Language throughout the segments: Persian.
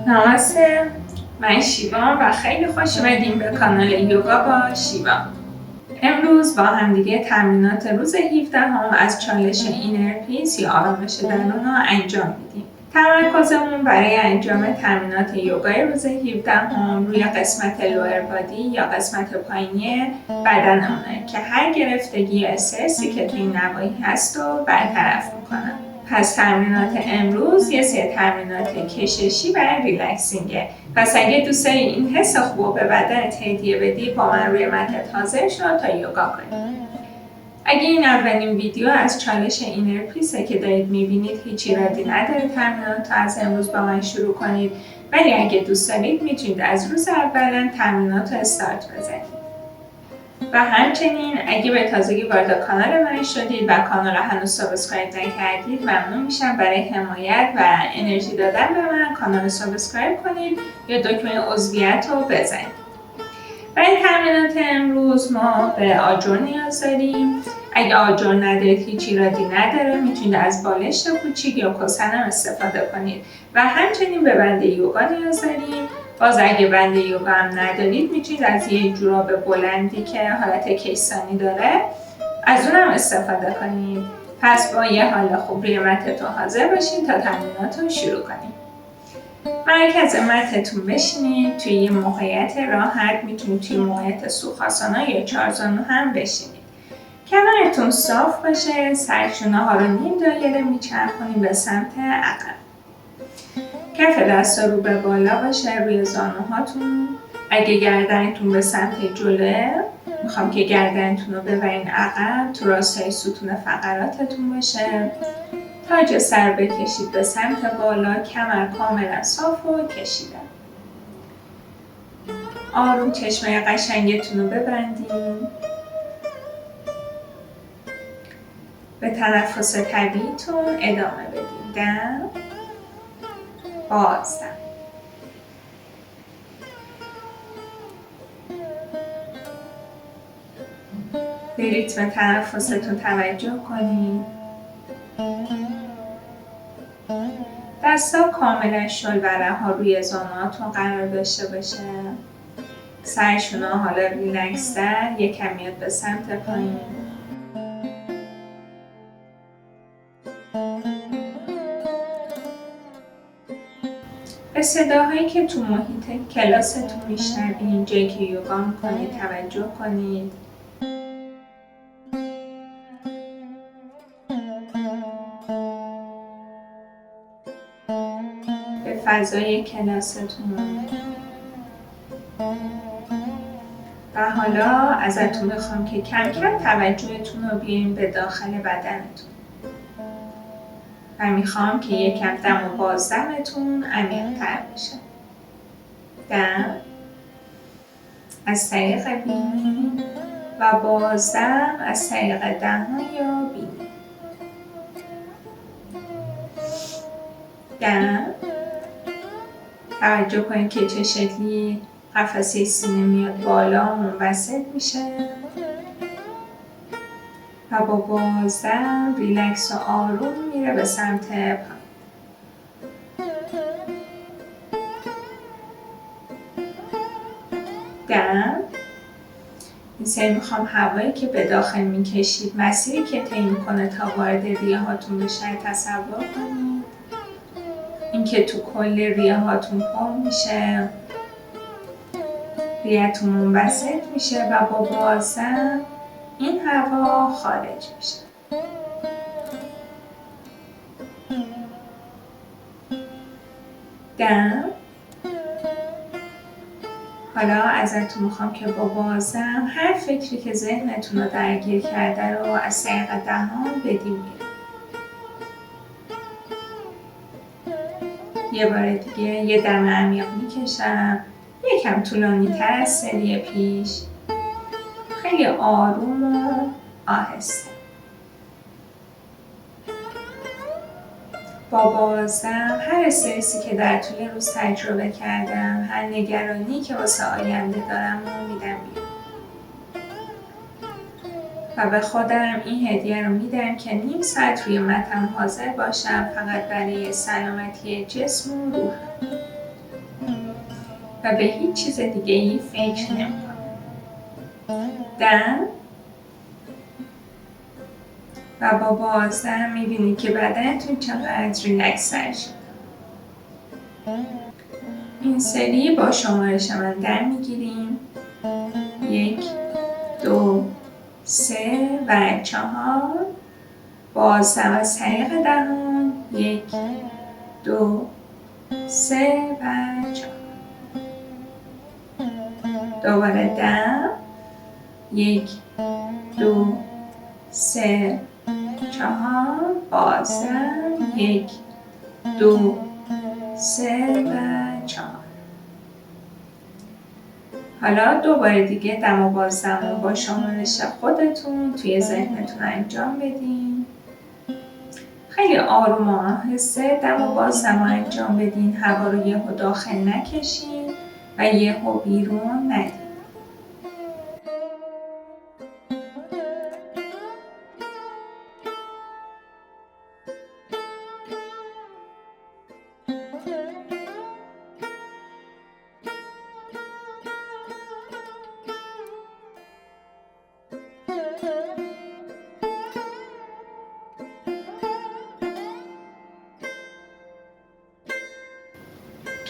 نمسته، من شیوا و خیلی خوش اومدین به کانال یوگا با شیوا. امروز با همدیگه تمرینات روز 17 از چالش اینر پیس یا آرامش درون رو انجام میدیم. تمرکزمون برای انجام تمرینات یوگای روز 17 روی قسمت لوئر بادی یا قسمت پایینی بدنمونه که هر گرفتگی استرسی که توی این نواحی هست رو برطرف میکنه. پس تمرینات امروز یه سری تمرینات کششی برای ریلکسینگه. پس اگه دوست داری این حس خوب رو به بدنت هدیه بدی با من روی متت حاضر شو تا یوگا کنیم. اگه این اولین ویدیو از چالش اینر پیسه که دارید میبینید هیچ ایرادی نداره تمرینات از امروز با من شروع کنید، ولی اگه دوست دارید میتونید از روز اولا تمرینات رو استارت بزنید. و همچنین اگه به تازگی وارد کانال من شدید و کانال رو هنوز سابسکرایب نکردید ممنون میشم برای حمایت و انرژی دادن به من کانال رو سابسکرایب کنید یا دکمه عضویت رو بزنید. برای تمرینات امروز ما به آجر نیاز داریم. اگه آجر ندارید هیچ ایرادی نداره، میتونید از بالشت کوچیک یا کسن هم استفاده کنید و همچنین به بند یوگا نیاز داریم. باز اگه بند یوگا هم ندارید میتونید از یه جوراب بلندی که حالت کیسانی داره از اونم استفاده کنید. پس با یه حال خوب روی متتون حاضر باشین تا تمرینات رو شروع کنیم. مرکز متتون بشینید. توی یه موقعیت راحت میتونید توی موقعیت سوخاسانا یا چارزانو هم بشینید. کنارتون صاف باشه. سرشونه ها رو نیم دایره میچرخونید به سمت عقب. کف دستا رو به بالا باشه روی زانوهاتون. اگه گردنتون به سمت جلوه میخوام که گردنتون رو ببرین عقب تو راستای ستون فقراتتون باشه. تاج سر بکشید به سمت بالا. کمر کاملا صاف و کشیده. آروم چشمای قشنگتون رو ببندین. به تنفس طبیعیتون ادامه بدین. دم، بازدم. به ریتم تنفستون توجه کنید. دستا کاملا شلوره ها روی زانوهاتون قرار داشته باشه. سرشون حالا ریلکس تر یکم میاد به سمت پایین. به صداهایی که تو محیط کلاستون میشنوین جایی که یوگا میکنید توجه کنید. به فضای کلاستون. و حالا ازتون میخوام که کم کم توجهتون رو بیارین به داخل بدنتون. و میخوام که یکم دم و بازدمتون عمیق‌تر بشه. دم از طریق بینی و بازدم از طریق دهان یا بینی. دم توجه کنید که چه شکلی قفسه سینه میاد بالا منبسط میشه و با بازدم ریلکس و آروم میره به سمت پایین. دم این سری میخوام هوایی که به داخل میکشید مسیری که طی میکنه تا وارد ریه هاتون بشه تصور کنید. اینکه تو کل ریه هاتون پر میشه، ریه‌تون منبسط میشه و با بازدم این هوا خارج میشه. دم حالا ازتون میخوام که با بازدم هر فکری که ذهنتون رو درگیر کرده رو از طریق دهان بدیم. یه بار دیگه یه دم عمیق میکشم. یکم طولانی تر از سری پیش. خیلی آروم و آهسته. با بازدم هر استرسی که در طول روز تجربه کردم، هر نگرانی که واسه آینده دارم رو میدم بیرون. و به خودم این هدیه رو میدم که نیم ساعت روی متم حاضر باشم فقط برای سلامتی جسم و روحم. و به هیچ چیز دیگه ای فکر نمی‌کنید. دم و با بازدم می‌بینید که بدنتون چقدر ریلکس‌تر شده. این سری با شمارش من دم می‌گیریم. 1 2 3 و 4. بازدم از طریق دهان. 1 2 3 و 4. دوباره دم. 1 2 3 4. بازدم. 1 2 3 و 4. حالا دوباره دیگه دم و بازدم رو با شمارش خودتون توی ذهنتون انجام بدین. خیلی آروم و آهسته دم و بازدم رو انجام بدین. هوا رو یهو داخل نکشین و یهو بیرون ندین.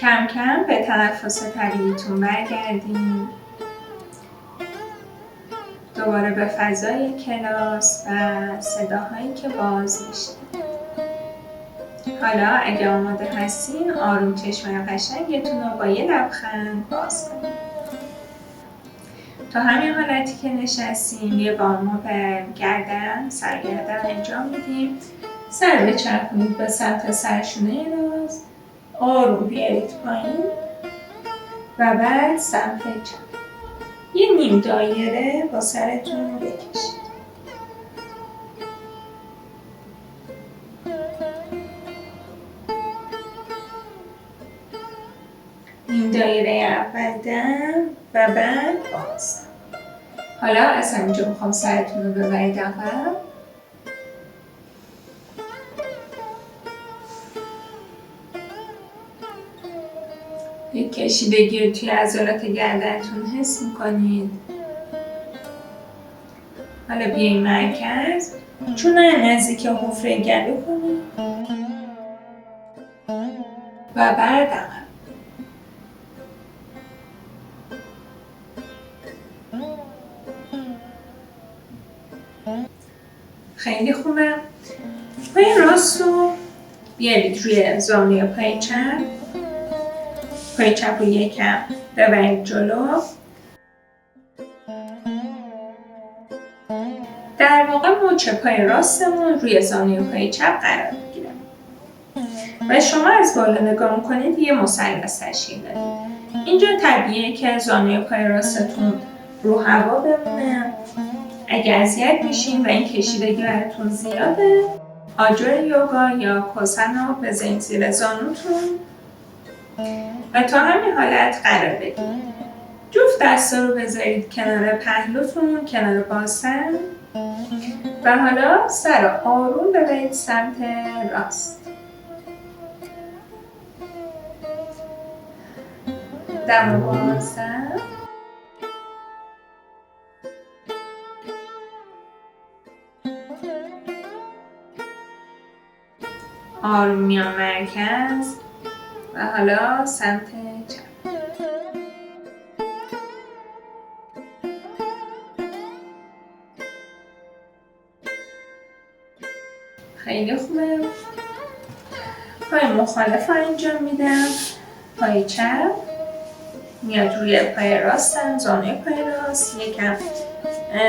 کم کم به تنفس طبیعیتون برگردین. دوباره به فضای کلاس و صداهایی که باز میشه. حالا اگه آماده هستین آروم چشمای قشنگتون رو با یه لبخند باز کنید. تا همین حالتی که نشستیم یه وارم اپ گردن سرگردن انجام میدیم. سر بچرخونید به سمت سرشونه راست. آروم بیارید پایین و بعد سمت چپ. یه نیم دایره با سرتون بکشید. نیم دایره اول دم و بعد باز. حالا از همینجا میخوام سرتون رو ببرید عقب. یک کشیدگی رو توی عضلات گردنتون حس میکنید. حالا بیاین مرکز. چونه نزدیک حفره گلو کنید و بعد عقب. خیلی خوبه. پای راست رو بیارید روی زانوی پای چپ. پای چپ رو یکم ببرید جلو. در واقع مچ پای راستمون روی زانوی پای چپ قرار میگیره و شما از بالا نگاه میکنید یه مثلث تشکیل دادید. اینجا طبیعیه که زانوی پای راستتون رو هوا بمونه. اگه اذیت میشین و این کشیدگی براتون زیاده، آجر یوگا یا کوسانا رو بزنید زیر زانوتون و تا همین حالت قرار بدید. جفت دستا رو بذارید کنار پهلوتون، کنار باسن و حالا سر آروم ببرید سمت راست. دم و بازدم. آروم میان مرکز و حالا سمت چپ. خیلی خوبه. پای مخالف انجام میدم. پای چپ میاد روی پای راستم، زانوی پای راست. یکم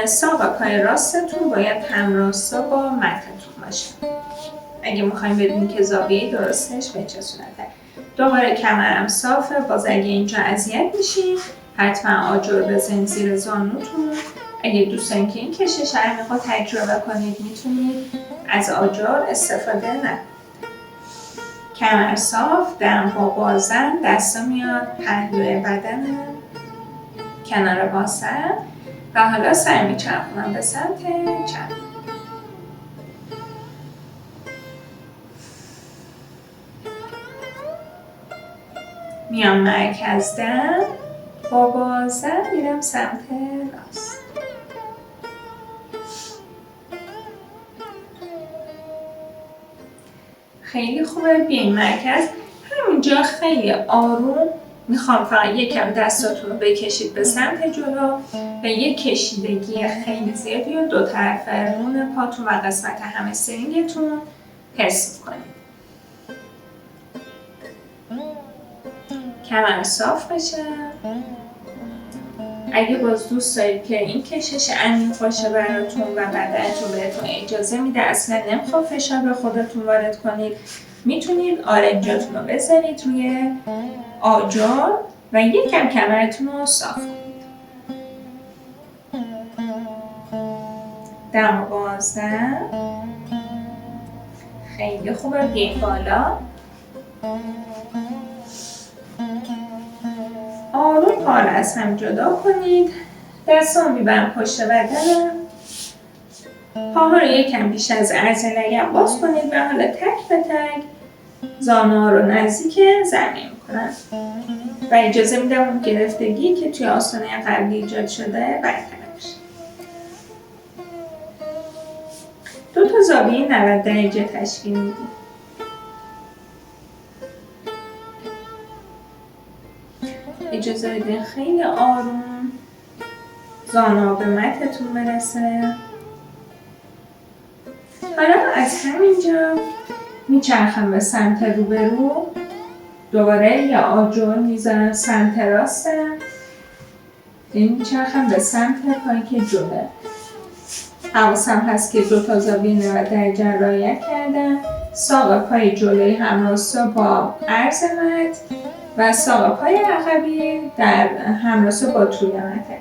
ساق پای راستتون باید همراستا با متتون باشه. اگه میخوایم ببینیم که زاویه درستش به چه صورته. دوباره کمرم صافه. باز اگه اینجا اذیت میشین حتما آجر بزنید زیر زانوتون. اگه دوست دارین که این کشش عمیق رو تجربه کنید میتونید از آجر استفاده نکنید. کمر صاف، دم با بازن، دستا میاد پهلوی بدن کنار باسن و حالا سر میچرخونم به سمت چپ. میام مرکز دم، با بازدم میرم سمت راست. خیلی خوبه. بیاین مرکز. همینجا خیلی آروم میخوام فقط یکم دستاتون رو بکشید به سمت جلو و یک کشیدگی خیلی زیادی رو دو طرف رون پاتون و قسمت همسترینگتون حس کنید. کمر صاف بشه. اگه باز دوست دارید که این کشش عمیق باشه براتون و بدنتون بهتون اجازه میده اصلا نمیخواد فشار به خودتون وارد کنید، میتونید آرنجاتون رو بذارید روی آجر و یکم کمرتون رو صاف کنید. دم و بازدم. خیلی خوبه. بیاین بالا. آروم پا رو از هم جدا کنید. دستان میبرم پشت بدنم. پاها رو یکم بیش از عرض لگن باز کنید و حالا تک به تک زانوها رو نزدیک زمین میکنم و اجازه میدم اون گرفتگی که توی آستانه قبلی ایجاد شده برطرف بشه. 2 تا زاویه 90 درجه تشکیل میدیم. اجازه بدین خیلی آروم زانوها به متتون برسه. حالا از همینجا میچرخم به سمت روبرو. دوباره یا آجر میذارم سمت راستم. میچرخم به سمت پایی که جلوه. حواسم هست که 2 تا زاویه 90 درجه رعایت کردم. ساق پای جلویی همراستا با عرض مت و ساق پای عقبی در همراستا با طول مته.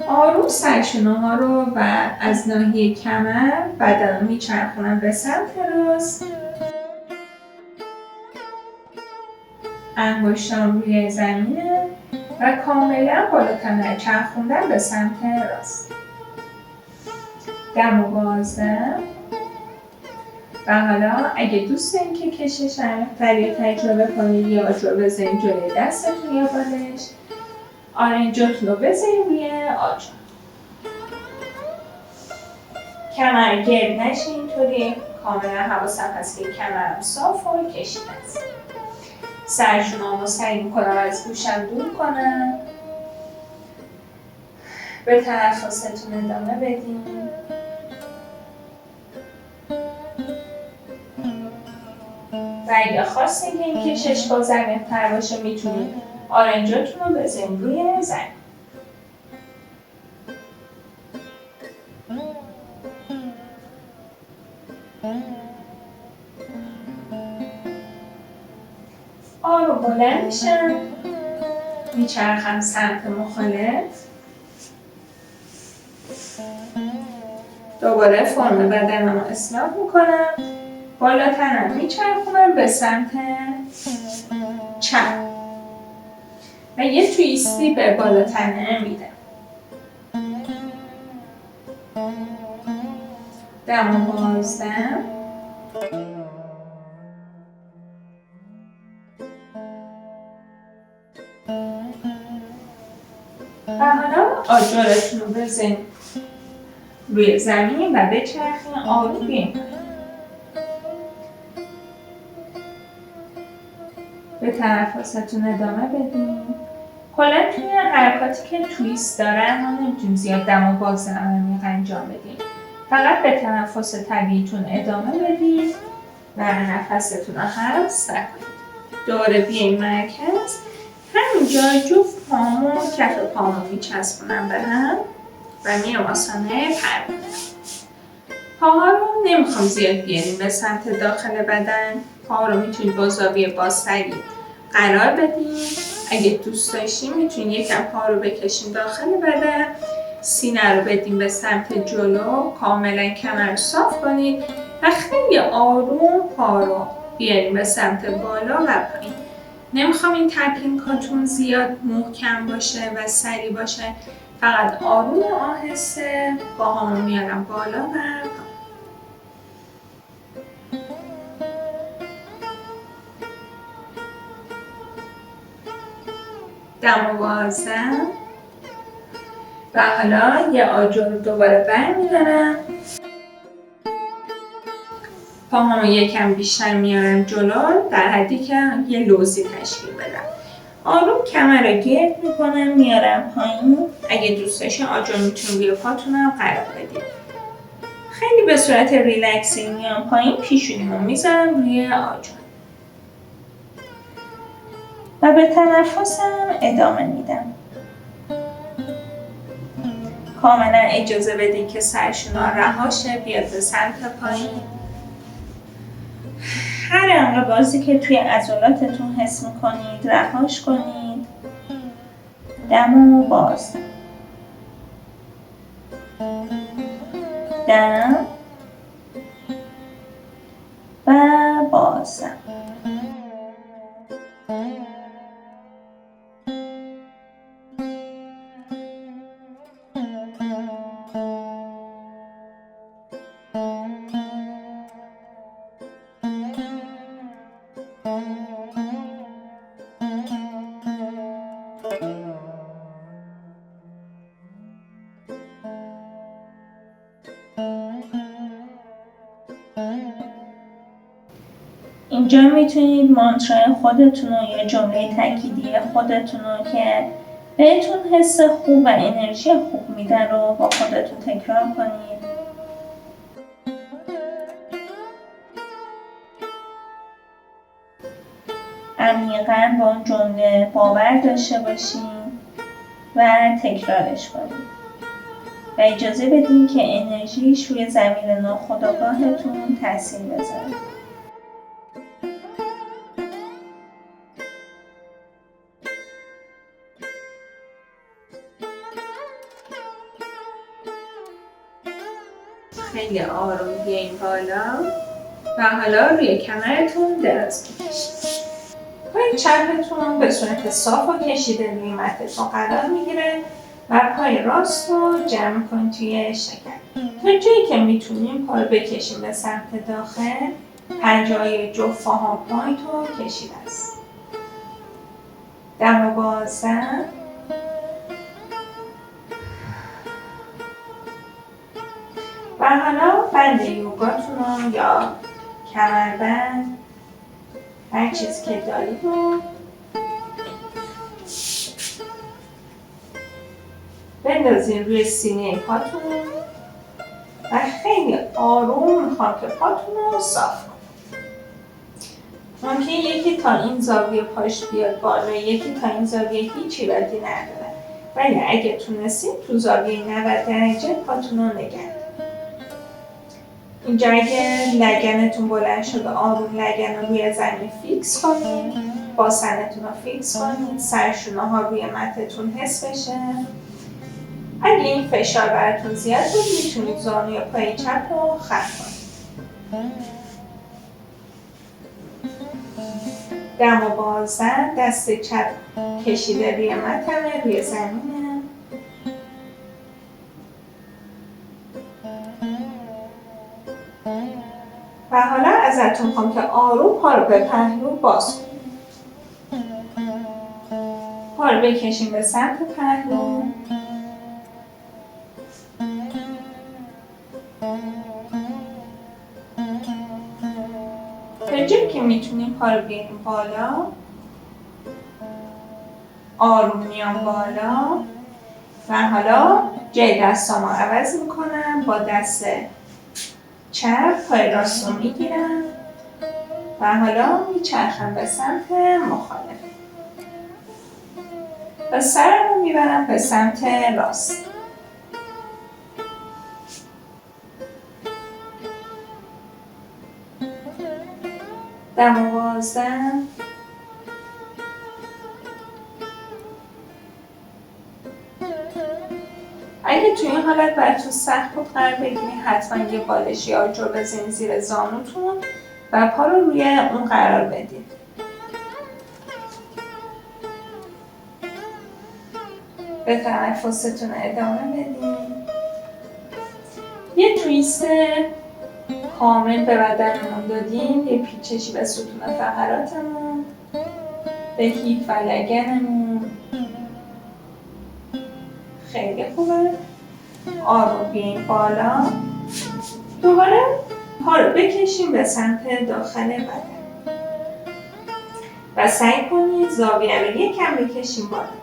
آروم سرشونه ها رو و از ناحیه کمر بدن رو میچرخونم به سمت راست. انگشتام روی زمینه و کاملا بالا کمر چرخوندم به سمت راست. دم و بازدم. و حالا اگه دوست دارین که کشش عمیق‌تری تجربه کنید یا آجر بذارین جلوی دستتون یا بالش، آرنجاتون رو بذارین روی آجر. کمر گرد نشه اینطوری. کاملا حواسم هست که کمرم صاف و کشیده است. سرشونامو سعی میکنم از گوشم دور کنم. به تنفستون ادامه بدین. و اگه خواستین که این کشش باز عمیق‌تر باشه میتونید آرنجاتون رو بزنید روی زمین. آروم بلند میشم. میچرخم سمت مخالف. دوباره فرم بدنم رو اصلاح میکنم. بالاترم میچرخونم به سمت چپ و یه تویستی به بالاتنه میدم. دم و بازدم. و حالا آجرتون رو بزنید روی زمین و بچرخین. آروم بیاین. به تنفستون ادامه بدین. کلا توی حرکاتی که تویست دارن ما نمیتونیم زیاد دم و بازدم عمیق انجام بدیم. فقط به تنفس طبیعیتون ادامه بدین و نفستون رو حبس نکنید. دوباره بیاین مرکز. همینجا جفت پامو کف پامو میچسبونم به هم و میام آسانه پر بدم. پاها رو نمیخوام زیاد بیاریم به سمت داخل بدن. پاها رو میتونید با زاویه بازتری قرار بدین. اگه دوست داشتین میتونید یکم پا رو بکشین داخل بدن. سینه رو بدین به سمت جلو. کاملا کمر رو صاف کنید و خیلی آروم پا رو بیاریم به سمت بالا و پایین. نمیخوام این تپینگاتون زیاد محکم باشه و سریع باشه. فقط آروم و آهسته پاهامو میارم بالا و پایین. دم و بازدم و حالا یه آجر رو دوباره برمیدارم، پاهامو یکم بیشتر میارم جلو در حدی که یه لوزی تشکیل بدم. آروم کمر رو گرد میکنم میارم پایین. اگه دوست داشتین آجر میتونید روی پاتونم قرار بدید. خیلی به صورت ریلکسی میام پایین، پیشونیمو میذارم روی آجر و به تنفسم ادامه میدم. کاملا اجازه بدید که سرشونا رها شه بیاد به سمت پایین. هر انقباضی که توی عضلاتتون حس میکنید رهاش کنید. دم و باز، دم و بازم. اینجا میتونید مانترای خودتون رو یا جمله تأکیدی خودتون رو که بهتون حس خوب و انرژی خوب میده رو با خودتون تکرار کنید. عمیقاً با اون جمله باور داشته باشین و تکرارش کنید و اجازه بدین که انرژیش روی ضمیر ناخودآگاهتون تاثیر بذاره. خیلی آروم بیاین بالا و حالا روی کمرتون دراز بکشید. پای چپتون به صورت صاف و کشیده روی متتون قرار میگیره و پای راست رو جمع کن توی شکم. تا جایی که میتونیم پا رو بکشیم به سمت داخل. پنجه‌های جفت پاهام پایین رو کشیده است. دم و بازدم و حالا بند یوگاتون رو یا کمربند هر چیزی که دارید رو بندازین روی سینه پاتون و خیلی آروم میخوام که پاتون رو صاف کنید. ممکنه یکی تا این زاویه پاش بیاد بالا، یکی تا این زاویه هیچ ایرادی نداره، ولی اگه تونستید تو زاویه 90 درجه پاتون رو نگه. اینجا اگه لگنتون بلند شده آروم لگن رو روی زمین فیکس کنید، باسنتون رو فیکس کنید، سرشونه‌ها روی متتون حس بشه. اگه این فشار براتون زیاد بود میتونید زانوی پای چپ رو خم کنید. دم و بازدم، دست چپ کشیده روی متمه، روی زمینه. و حالا ازتون میخوام که آروم پا رو به پهلو باز کنید. پا رو بکشیم به سمت پهلو. تا جایی که میتونیم پا رو بیاریم بالا. آروم میام بالا و حالا جای دستامو عوض میکنم. با دست چپ پای راست رو میگیرم و حالا میچرخم به سمت مخالف و سرم رو میبرم به سمت راست. دم و بازدم اگه توی این حالت براتون سخت بود قرار بگیرید حتما یه بالش یا آجر بزنید زیر زانوتون و پا رو روی اون قرار بدید. به تنفستون ادامه بدید. یه تویست کامل به بدنمون دادیم، یه پیچشی به ستون فقراتمون، به هیپ و لگنمون خیلی خوبه. آروم بیاین بالا. دوباره پا رو بکشیم به سمت داخل بدن و سعی کنید زاویه رو یکم بکشیم بالاتر.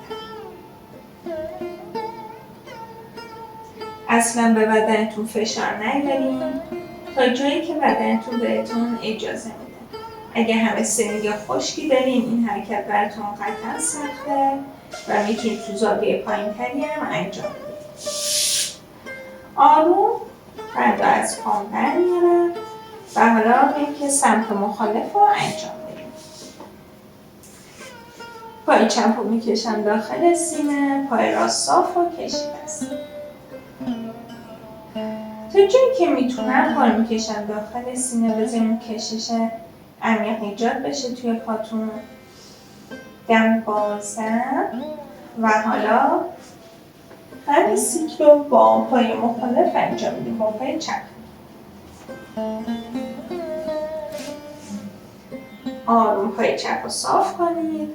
اصلا به بدنتون فشار نیارین تا جایی که بدنتون بهتون اجازه میده. اگه همه سنگ یا خشکی دارین این حرکت براتون قطعا سخته و میتونید تو زاویه پایین‌تری هم انجام بدید. آروم فردا از پام برمیارم و حالا بریم که سمت مخالف رو انجام بدیم. پای چپ رو میکشم داخل سینه، پای راست صاف و کشیده است. تا جایی که میتونم پا رو میکشم داخل سینه، بذاریم کشش عمیق ایجاد بشه توی پاتون. دم بازم و حالا همین سیکل رو با پای مخالف انجام میدیم، با پای چپ. آروم پای چپ رو صاف کنید.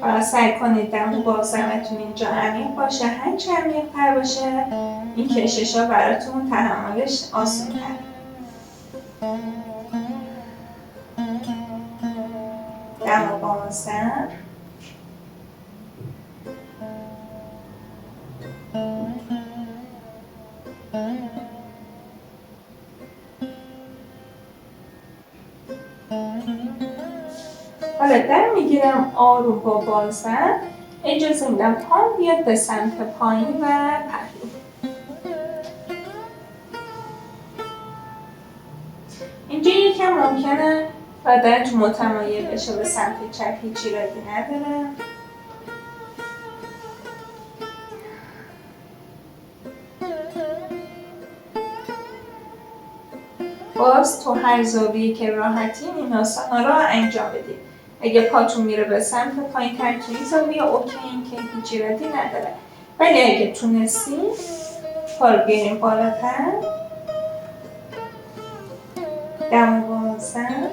و سعی کنید دم بازمتون اینجا عمیق باشه. هرچه عمیق‌تر باشه این کشش ها براتون تحملش آسان‌تر. دم بازم. حالا در میگیرم آروم با بازم. اجازه میدم پام بیاد به سمت پایین و پهلو. اینجا یکم ممکنه بدنتون متمایل بشه به سمت چپ، هیچ ایرادی نداره. باز تو هر زاویه‌ای که راحتین این آسانا رو انجام بدید. اگه پاتون میره به سمت پایین تر توی زاویه اوکی، این که هیچ ایرادی نداره. ولی اگه تونستین پا رو بیاریم بالاتر. دم بازم.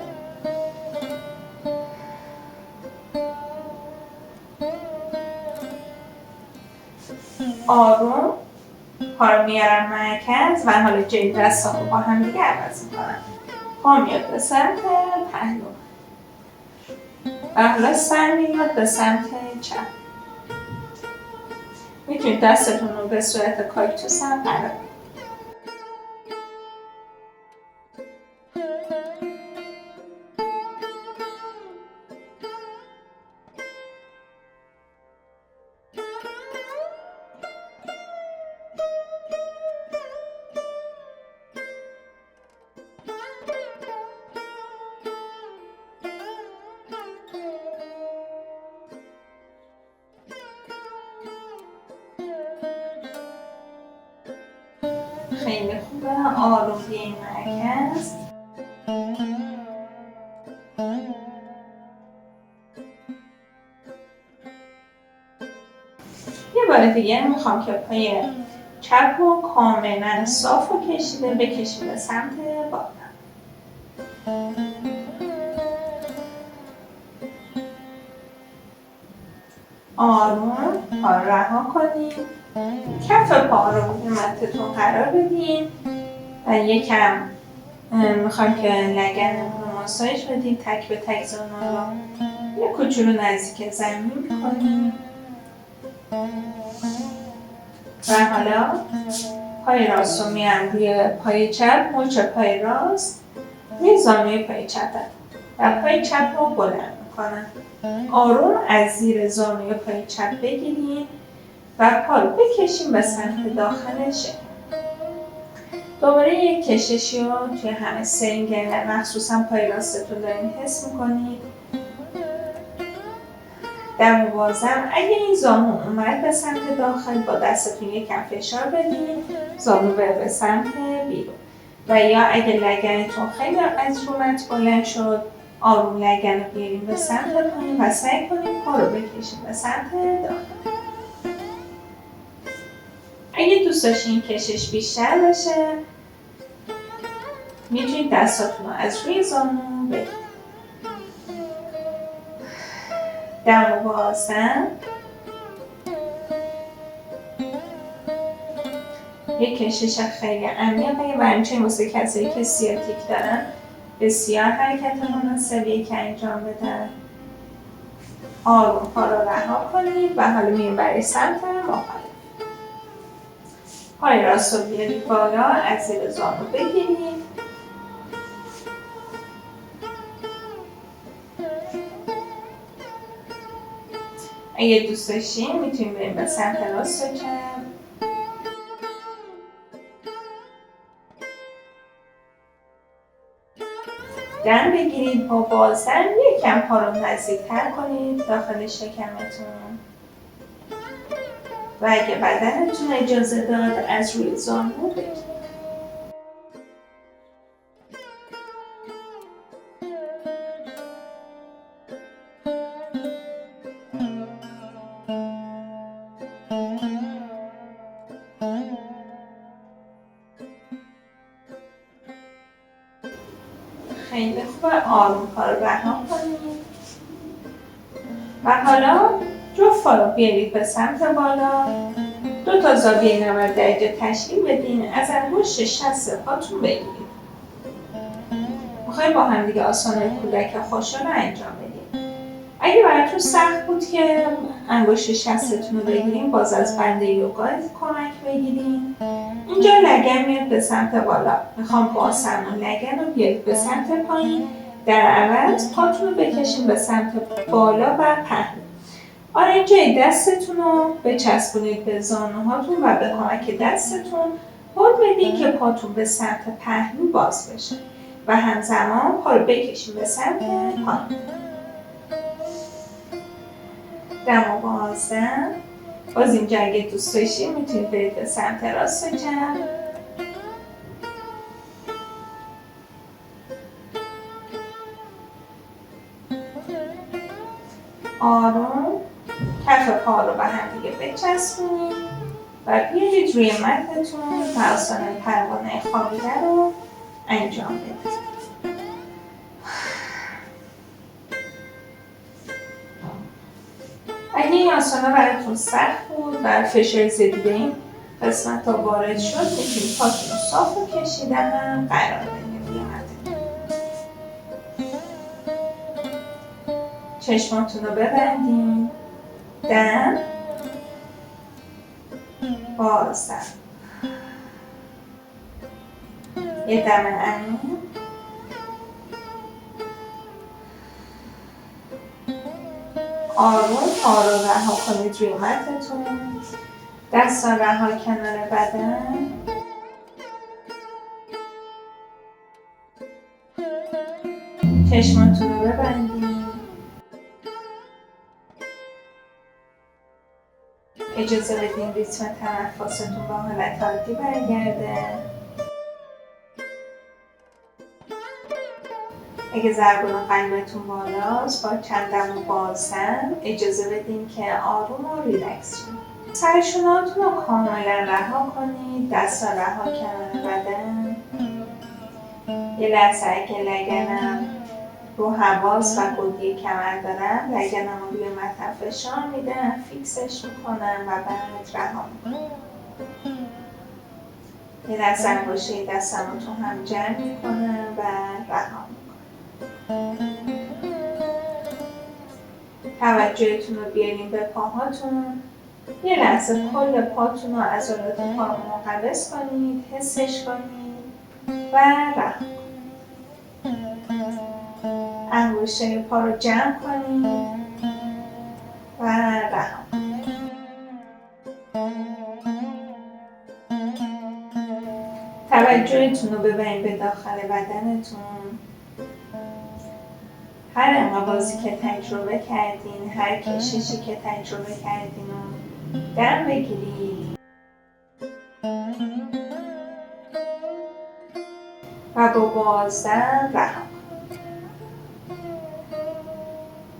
آروم پا رو میارم مرکز و حالا جای دستام رو با هم دیگه عوض میکنم. پا میاد به سمت پهلو و حالا سر میاد به سمت چپ. میتونید دستتون رو به صورت کاکتوس هم قرار بدید. خیلی خوبه. آروم بیاین مرکز. یه بار دیگه میخوام که پای چپ و کاملا صاف و کشیده بکشیم به سمت بالا. آروم پا رو رها کنید. کف پا رو روی متتون قرار بدین و یکم میخوایم که لگنمون رو ماساژ بدیم. تک به تک زانو رو یه کوچولو نزدیک زمین میکنیم و حالا پای راست رو میارم روی پای چپ، مچ پای راست روی زانوی پای چپم و پای چپ رو بلند میکنم. آروم از زیر زانوی پای چپ بگیریم و پا رو بکشیم به سمت داخل شکم. دوباره یک کششی رو توی همه سنگ مخصوصا پای راستتون دارین حس میکنید. دم بازم اگه این زانو اومد به سمت داخل با دستتون یکم فشار بدین زانو به سمت بیرون و یا اگه لگنتون خیلی از رومت بلند شد آروم لگن رو بیاریم به سمت پایین و سعی کنیم پا رو بکشیم به سمت داخل. اگه دوست داشتین کشش بیشتر باشه میتونید دستاتون رو از روی زانو بگیرید. دم و بازدم. یک کشش خیلی عمیقه و همچنین واسه کسایی که سیاتیک دارن بسیار حرکت مناسبیه که انجام بدن. آروم پا رو رها کنید و حالا میریم برای سمت مخالف. پای راست رو بیارید بالا، از زیر زانو بگیرید. اگه دوست داشتین میتونیم بریم به سمت راست و چپ. دم بگیرید با بازدم یکم پا رو نزدیک‌تر کنید داخل شکمتون و اگه بدنتون اجازه داد از روی زانو بگیرید. خیلی خوبه، آروم پا رو رها کنید و حالا جفت پا رو بیارید به سمت بالا. 2 تا زاویه 90 درجه تشکیل بدین، از انگشت شست پاتون بگیرید. میخوایم با هم دیگه آسان‌های کودک خوشا رو انجام بدیم. اگه براتون سخت بود که انگشت شستتون رو بگیرین، باز از بند یوگا کمک بگیرین. اینجا لگن میاد به سمت بالا. میخوام با آسمون لگن رو بیارید به سمت پایین. در عوض پاتون رو بکشین به سمت بالا و پهلو. آره اینجای دستتون رو بچسبونید به زانوهاتون و به کمک دستتون هل بدین که پاتون به سمت پهلو باز بشه و همزمان پا رو بکشین به سمت پایین. دم و بازدم. باز اینجا اگه دوست داشتین میتونید برید به سمت راست و چپ. آروم کف پا رو به هم دیگه بچسبونید و بیارید روی متتون و آسان پروانه خوابیده رو انجام بدید. اگه این آسانا براتون سخت بود و فشار زیادی به این قسمت ها وارد شد، میتونید پاتون رو صاف و کشیدن هم قرار بدید روی متتون. چشماتون رو ببندین. دم بازدم. یه دم عمیق. آروم پا رو رها کنید روی متتون. دستا رها کنار بدن. چشماتون رو ببندید. اجازه بدین ریتم تنفستون با حالت عادی برگرده. اگه ضربان قلبتون بالاست، با چند دم و بازدم اجازه بدین که آروم و ریلکس شید. سرشونهاتون رو کاملا رها کنید. دستا رها کنار بدن. یه لحظه اگه لگنم رو حواس و گودی کمر دارم، لگنم رو روی متن فشار میدم، فیکسش میکنم و بعد رها میکنم. یه لحظه انگشته دستم رو تو هم جمع میکنم و رها میکنم. توجهتون رو بیارین به پاهاتون. یه لحظه کل پاتون رو عضلات پا رو منقبض کنید، حسش کنید و رها کنید. انگشته پا رو جمع کنید و رها کنید. توجهتون رو ببرید به داخل بدنتون. هر انقباضی که تجربه کردین، هر کششی که تجربه کردین رو دم بگیرید و با بازدم رها کنید.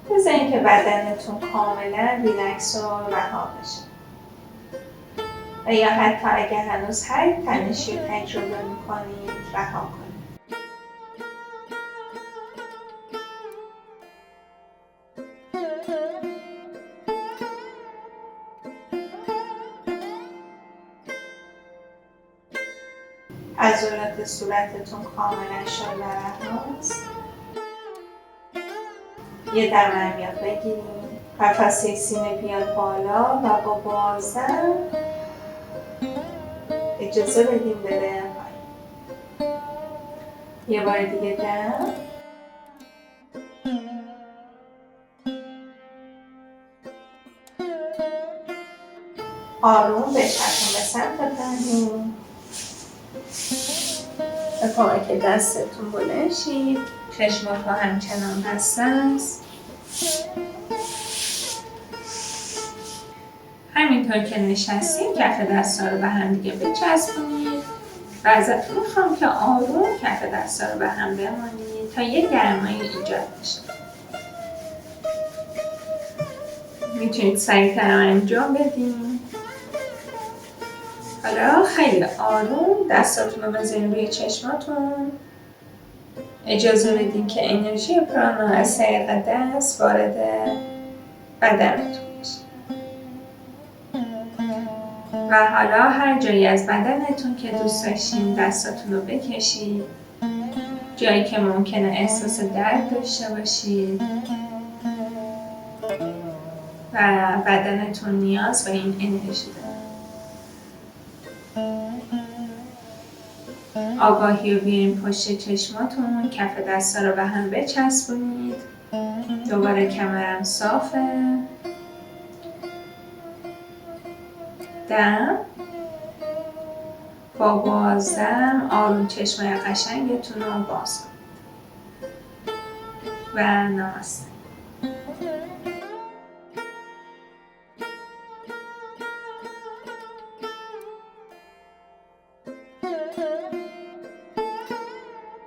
بذارین که بدنتون کاملا ریلکس و رها بشه. و یا حتی اگه هنوز هر تنشی رو تجربه میکنید رها کنید. عضلات صورتتون کاملا شال هست. یه دم عمیق بگیریم. قفسه سینه بیاد بالا و با بازدم اجازه بدیم بره پایین. یه بار دیگه دم. آروم بچرخون به سمت پهلو. به کمک دستتون بلند شید. چشمات‌ها همچنان بسته است. همینطور که نشستیم کف دستا رو به هم دیگه بچسبونید و ازتون میخوام که آروم کف دستا رو به هم بمانید تا یه گرمایی ایجاد بشه. میتونید سریع‌تر انجام بدین. حالا خیلی آروم دستاتون رو بذارین روی چشماتون. اجازه بدین که انرژی پرانا از طریق دست وارد بدنتون بشه. و حالا هر جایی از بدنتون که دوست داشتین دستاتون رو بکشید. جایی که ممکنه احساس درد داشته باشید و بدنتون نیاز به این انرژی داره. آگاهی رو بیارین پشت چشماتون. کف دستا رو به هم بچسبونید. دوباره کمرم صافه. دم. با بازدم آروم چشمای قشنگتون رو باز کنید. و نماسته.